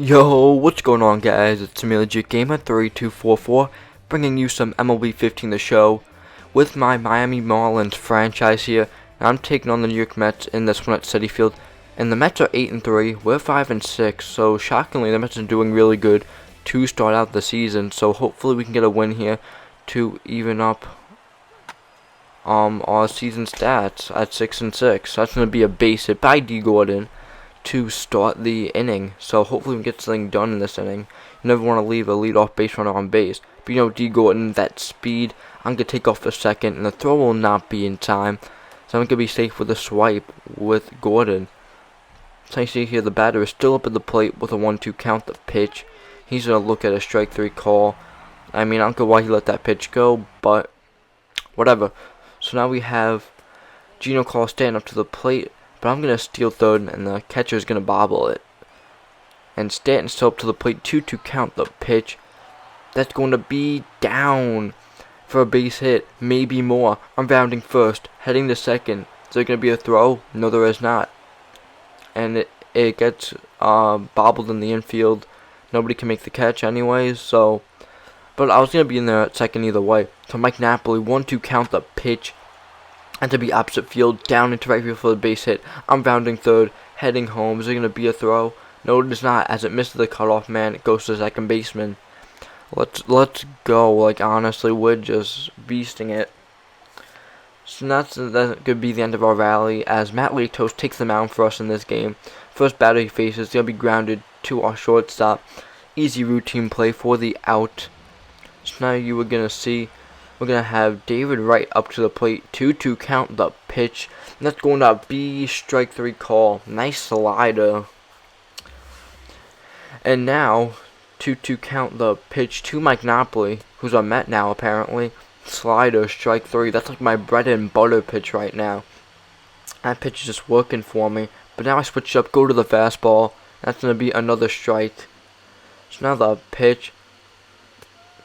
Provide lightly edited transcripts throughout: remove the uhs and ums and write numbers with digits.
Yo, what's going on, guys? It's MLB Gamer 3244 bringing you some MLB 15 The Show with my Miami Marlins franchise here. And I'm taking on the New York Mets in this one at Citi Field. And the Mets are 8-3, we're 5-6, so shockingly the Mets are doing really good to start out the season. So hopefully we can get a win here to even up our season stats at 6-6. That's going to be a base hit by D. Gordon to start the inning, so hopefully we can get something done in this inning. You never want to leave a leadoff base runner on base, but you know, D. Gordon, that speed, I'm going to take off for second, and the throw will not be in time, so I'm going to be safe with a swipe with Gordon. So you see here, the batter is still up at the plate with a 1-2 count. The pitch, he's going to look at a strike 3 call. I mean, I don't know why he let that pitch go, but whatever. So now we have Gino Call standing up to the plate, but I'm going to steal third, and the catcher is going to bobble it. And Stanton's still up to the plate, 2-2 count. The pitch, that's going to be down for a base hit, maybe more. I'm rounding first, heading to second. Is there going to be a throw? No, there is not. And it gets bobbled in the infield. Nobody can make the catch anyways, so. But I was going to be in there at second either way. So Mike Napoli, 1-2 count. The pitch, and to be opposite field, down into right field for the base hit. I'm rounding third, heading home. Is there going to be a throw? No, it is not. As it misses the cutoff man, it goes to the second baseman. Let's go. Like, honestly, we're just beasting it. So that's going to be the end of our rally, as Matt Latos takes the mound for us in this game. First batter he faces is going to be grounded to our shortstop. Easy routine play for the out. So now you are going to see, we're going to have David Wright up to the plate, 2-2 count. The pitch, and that's going to be strike 3 call. Nice slider. And now, 2-2 count. The pitch to Mike Napoli, who's a Met now apparently. Slider, strike 3. That's like my bread and butter pitch right now. That pitch is just working for me. But now I switch up, go to the fastball. That's going to be another strike. So now the pitch,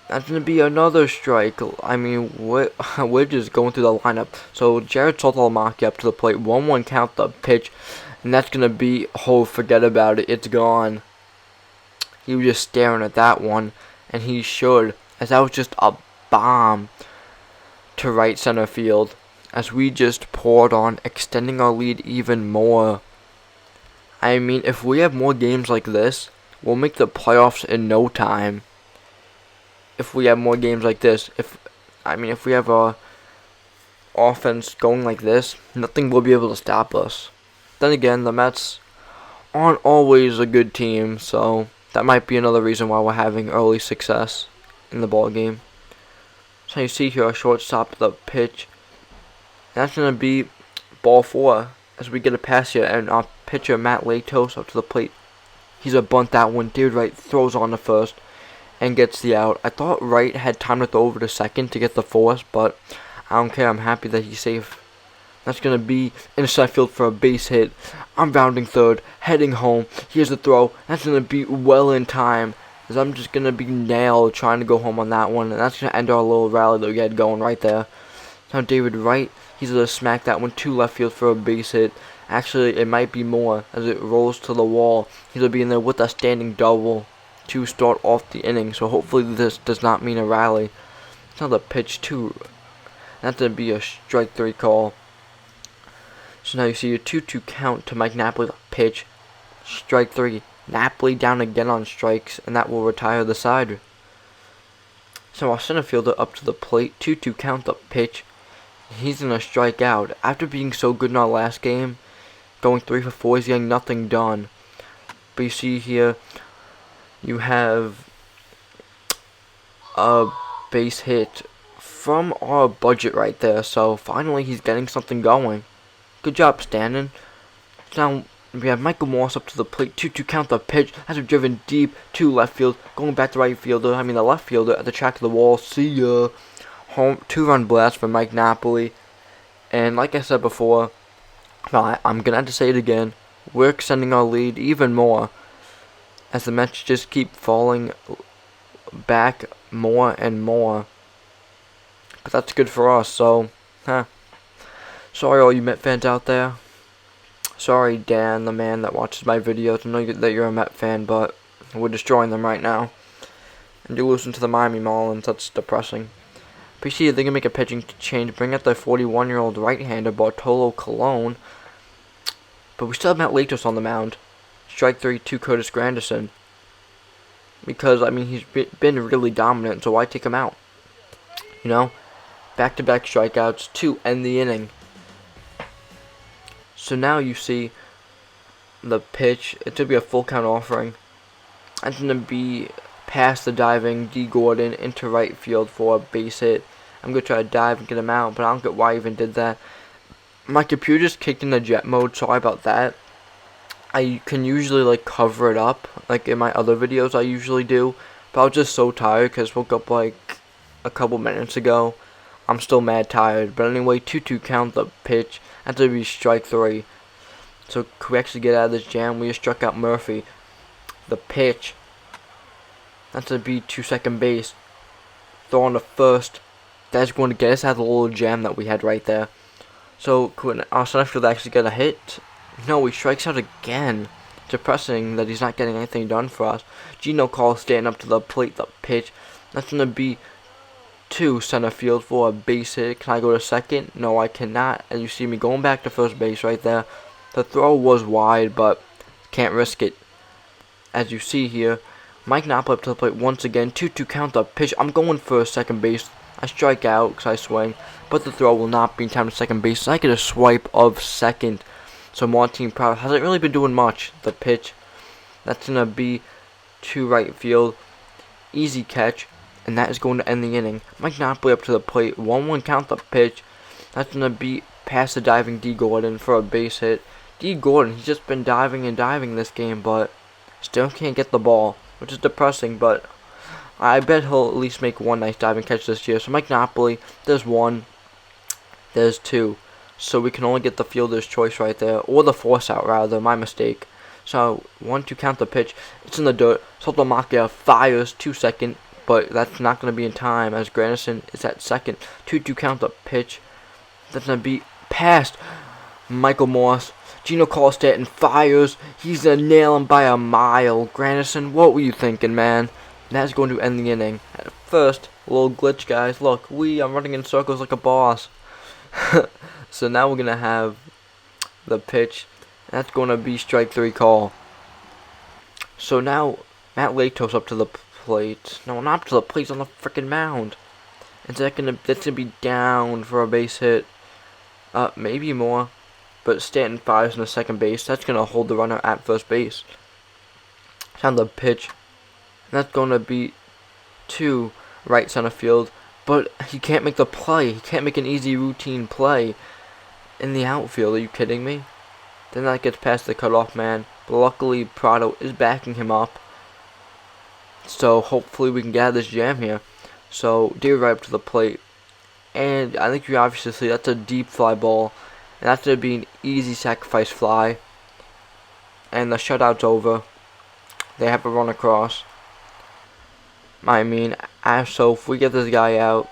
that's going to be another strike. I mean, we're just going through the lineup. So, Jared Saltalamacchia up to the plate. 1-1 count. The pitch. And that's going to be, oh, forget about it. It's gone. He was just staring at that one. And he should. As that was just a bomb to right center field. As we just poured on, extending our lead even more. I mean, if we have more games like this, we'll make the playoffs in no time. If we have more games like this, if we have a offense going like this, nothing will be able to stop us. Then again, the Mets aren't always a good team, so that might be another reason why we're having early success in the ball game. So you see here, our shortstop, the pitch, that's going to be ball 4 as we get a pass here, and our pitcher Matt Latos up to the plate. He's a bunt that one. David Wright throws on the first and gets the out. I thought Wright had time to throw over to second to get the force, but I don't care. I'm happy that he's safe. That's going to be in center field for a base hit. I'm rounding third, heading home. Here's the throw. That's going to be well in time, as I'm just going to be nailed trying to go home on that one. And that's going to end our little rally that we had going right there. Now David Wright, he's going to smack that one to left field for a base hit. Actually, it might be more as it rolls to the wall. He's going to be in there with a standing double to start off the inning. So hopefully this does not mean a rally. It's not the pitch too. That's going to be a strike 3 call. So now you see a 2-2 count to Mike Napoli. The pitch, strike 3. Napoli down again on strikes, and that will retire the side. So our center fielder up to the plate, 2-2 count. The pitch, he's going to strike out. After being so good in our last game, going 3 for 4, he's getting nothing done. But you see here, you have a base hit from our budget right there. So finally he's getting something going. Good job, Stanton. Now we have Michael Morse up to the plate. 2-2 count. The pitch has been driven deep to left field. Going back to right fielder. The left fielder at the track of the wall. See ya. Home 2-run blast for Mike Napoli. And like I said before, well, I'm going to have to say it again. We're extending our lead even more, as the Mets just keep falling back more and more. But that's good for us, so, sorry all you Met fans out there. Sorry, Dan, the man that watches my videos. I know that you're a Met fan, but We're destroying them right now. And you're losing to the Miami Marlins. That's depressing. PC, they're going to make a pitching change. Bring out the 41-year-old right-hander, Bartolo Colon. But we still have Matt Latos on the mound. Strike 3 to Curtis Granderson. Because, I mean, he's been really dominant, so why take him out? You know? Back-to-back strikeouts to end the inning. So now you see the pitch. It's going to be a full count offering. It's going to be past the diving D. Gordon into right field for a base hit. I'm going to try to dive and get him out, but I don't get why I even did that. My computer just kicked into jet mode, sorry about that. I can usually like cover it up, like in my other videos I usually do. But I was just so tired because woke up like a couple minutes ago. I'm still mad tired. But anyway, 2-2 count the pitch. That's going to be strike 3. So can we actually get out of this jam? We just struck out Murphy. The pitch. That's going to be to second base. Throw on to first. That's going to get us out of the little jam that we had right there. So could our center field actually get a hit? No, he strikes out again. Depressing that he's not getting anything done for us. Gino Call standing up to the plate, the pitch. That's going to be to center field for a base hit. Can I go to second? No, I cannot. And you see me going back to first base right there. The throw was wide, but can't risk it. As you see here, Mike Napoli up to the plate once again. 2-2 count the pitch. I'm going for second base. I strike out because I swing, but the throw will not be in time to second base. So I get a swipe of second. So Martin Proud hasn't really been doing much. The pitch, that's going to be to right field. Easy catch, and that is going to end the inning. Mike Napoli up to the plate. 1-1 count the pitch. That's going to be past the diving D. Gordon for a base hit. D. Gordon, he's just been diving and diving this game, but still can't get the ball, which is depressing, but I bet he'll at least make one nice diving catch this year. So Mike Napoli, there's 1, there's 2. So we can only get the fielder's choice right there, or the force out rather, my mistake. So 1-2 count the pitch. It's in the dirt. Sotomayor fires to second, but that's not going to be in time as Granderson is at second. 2-2 count the pitch. That's going to be past Michael Morse. Gino Carlstadt fires. He's going to nail him by a mile. Granderson, what were you thinking, man? That's going to end the inning. At first, a little glitch, guys. Look, I'm running in circles like a boss. So now we're going to have the pitch. That's going to be strike 3 call. So now, Matt Latos up to the plate. No, not up to the plate. He's on the freaking mound. Is that's going to be down for a base hit. Maybe more. But Stanton fires in the second base. That's going to hold the runner at first base. Down the pitch. That's going to be to right center field. But he can't make the play. He can't make an easy routine play in the outfield. Are you kidding me? Then that gets past the cutoff man. But luckily, Prado is backing him up. So hopefully we can get out of this jam here. So Deer right up to the plate. And I think you obviously see that's a deep fly ball. And that's going to be an easy sacrifice fly. And the shutout's over. They have a run across. I mean, so if we get this guy out,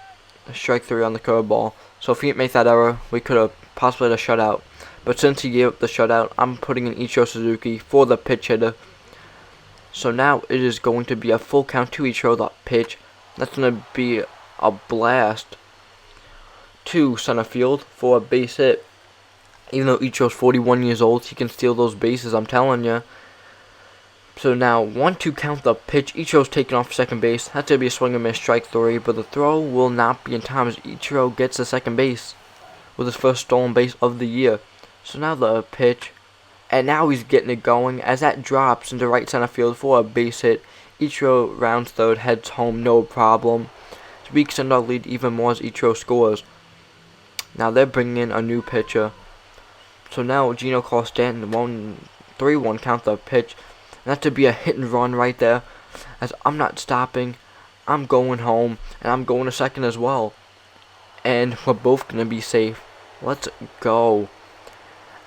strike 3 on the curveball. So if he didn't make that error, we could have possibly had a shutout. But since he gave up the shutout, I'm putting in Ichiro Suzuki for the pitch hitter. So now it is going to be a full count to Ichiro, the pitch. That's going to be a blast to center field for a base hit. Even though Ichiro's 41 years old, he can steal those bases, I'm telling you. So now, 1-2 count the pitch. Ichiro's taking off second base. That's going to be a swing and miss, strike 3. But the throw will not be in time as Ichiro gets to second base with his first stolen base of the year. So now the pitch. And now he's getting it going as that drops into right center field for a base hit. Ichiro rounds third, heads home, no problem. So we extend our lead even more as Ichiro scores. Now they're bringing in a new pitcher. So now Gino Carlstadt, 3-1 count the pitch. And that to be a hit and run right there. As I'm not stopping. I'm going home. And I'm going to second as well. And we're both going to be safe. Let's go.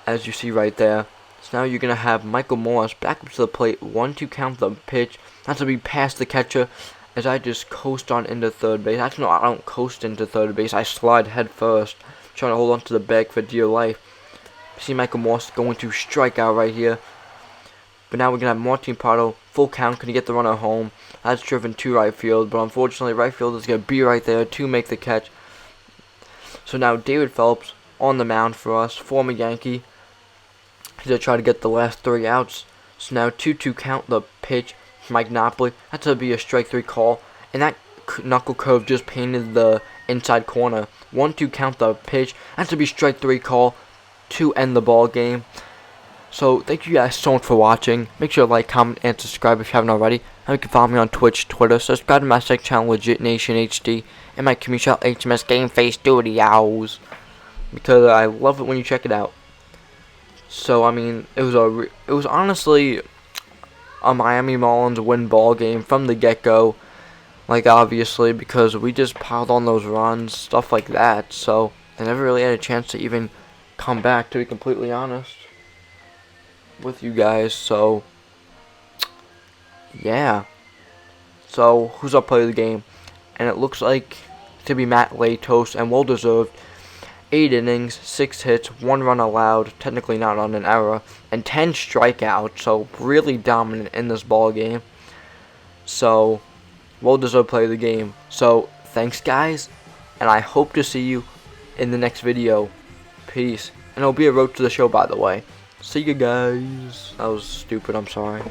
As you see right there. So now you're going to have Michael Morris back up to the plate. 1-2 count the pitch. That's to be past the catcher. As I just coast on into third base. Actually, no, I don't coast into third base. I slide head first. Trying to hold on to the bag for dear life. See Michael Morris going to strike out right here. But now we're going to have Martin Prado full count, can he get the runner home? That's driven to right field, but unfortunately right field is going to be right there to make the catch. So now David Phelps on the mound for us, former Yankee. He's going to try to get the last 3 outs. So now 2-2 count, the pitch, Mike Napoli. That's going to be a strike 3 call, and that knuckle curve just painted the inside corner. 1-2 count, the pitch. That's going to be strike 3 call to end the ball game. So thank you guys so much for watching. Make sure to like, comment, and subscribe if you haven't already. And you can follow me on Twitch, Twitter. Subscribe to my second channel, Legit Nation HD, and my community channel, HMS Game Face Studios, because I love it when you check it out. So I mean, it was honestly a Miami Marlins win ball game from the get-go. Like, obviously, because we just piled on those runs, stuff like that. So they never really had a chance to even come back, to be completely honest with you guys. So yeah, so who's our player of the game? And it looks like to be Matt Latos, and well deserved. 8 innings, 6 hits, 1 run allowed, technically not on an error, and 10 strikeouts, so really dominant in this ball game. So well deserved player of the game. So thanks guys, and I hope to see you in the next video. Peace. And it'll be a road to the show, by the way. See you guys. That was stupid, I'm sorry.